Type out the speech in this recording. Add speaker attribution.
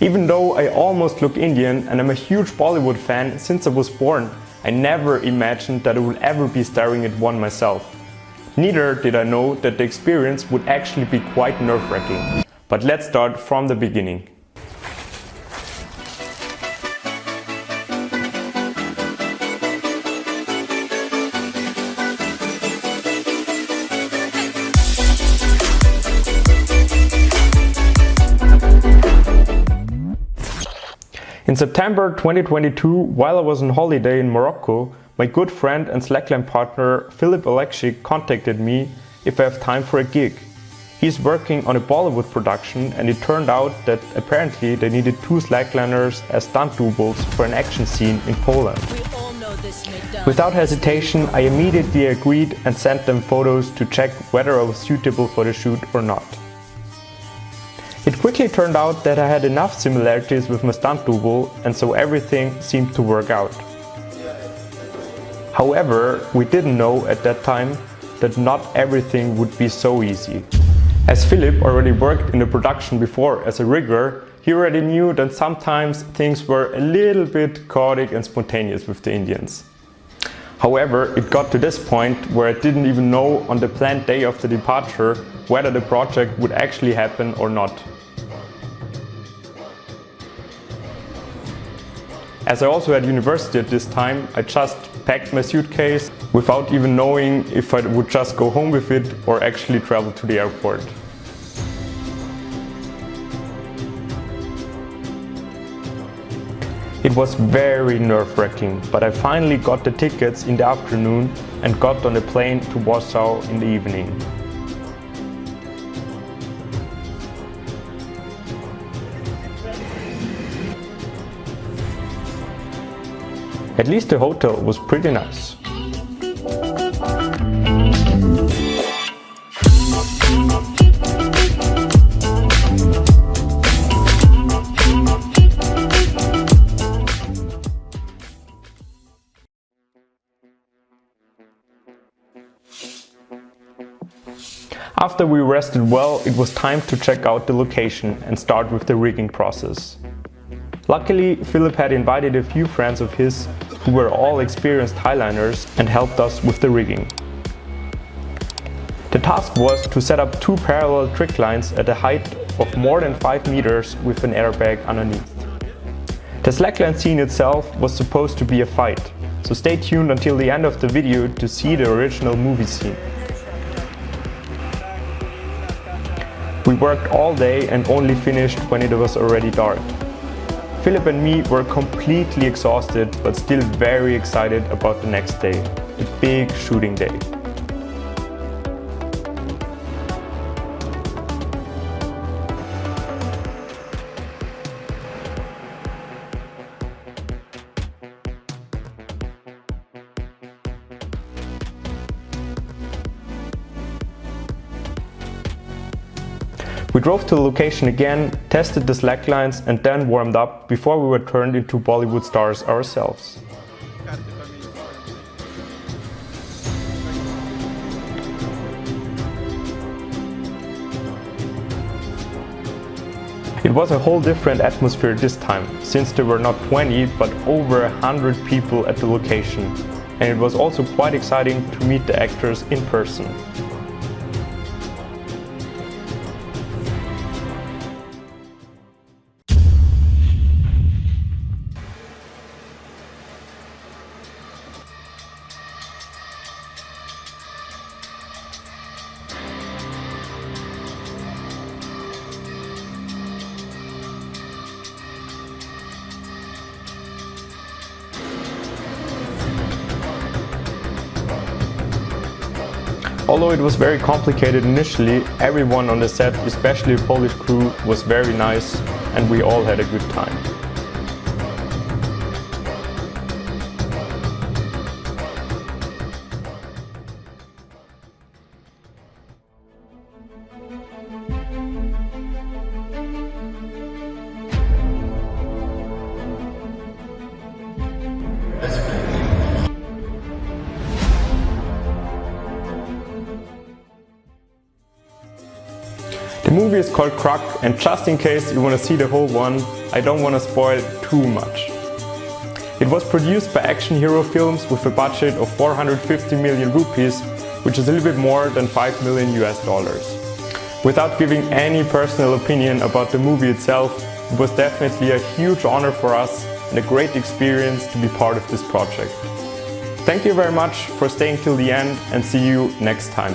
Speaker 1: Even though I almost look Indian and I'm a huge Bollywood fan since I was born, I never imagined that I would ever be staring at one myself. Neither did I know that the experience would actually be quite nerve-wracking. But let's start from the beginning. In September 2022, while I was on holiday in Morocco, my good friend and slackline partner Filip Oleksik contacted me if I have time for a gig. He's working on a Bollywood production and it turned out that apparently they needed 2 slackliners as stunt doubles for an action scene in Poland. Without hesitation, I immediately agreed and sent them photos to check whether I was suitable for the shoot or not. It quickly turned out that I had enough similarities with my stunt double, and so everything seemed to work out. However, we didn't know at that time that not everything would be so easy. As Filip already worked in the production before as a rigger, he already knew that sometimes things were a little bit chaotic and spontaneous with the Indians. However, it got to this point where I didn't even know on the planned day of the departure whether the project would actually happen or not. As I also had university at this time, I just packed my suitcase without even knowing if I would just go home with it or actually travel to the airport. It was very nerve-wracking, but I finally got the tickets in the afternoon and got on a plane to Warsaw in the evening. At least the hotel was pretty nice. After we rested well, it was time to check out the location and start with the rigging process. Luckily, Filip had invited a few friends of his who were all experienced highliners and helped us with the rigging. The task was to set up 2 parallel trick lines at a height of more than 5 meters with an airbag underneath. The slackline scene itself was supposed to be a fight, so stay tuned until the end of the video to see the original movie scene. We worked all day and only finished when it was already dark. Filip and me were completely exhausted but still very excited about the next day, the big shooting day. We drove to the location again, tested the slacklines and then warmed up before we were turned into Bollywood stars ourselves. It was a whole different atmosphere this time, since there were not 20 but over 100 people at the location, and it was also quite exciting to meet the actors in person. Although it was very complicated initially, everyone on the set, especially the Polish crew, was very nice and we all had a good time. The movie is called Crakk, and just in case you want to see the whole one, I don't want to spoil too much. It was produced by Action Hero Films with a budget of 450 million rupees, which is a little bit more than $5 million US. Without giving any personal opinion about the movie itself, it was definitely a huge honor for us and a great experience to be part of this project. Thank you very much for staying till the end, and see you next time.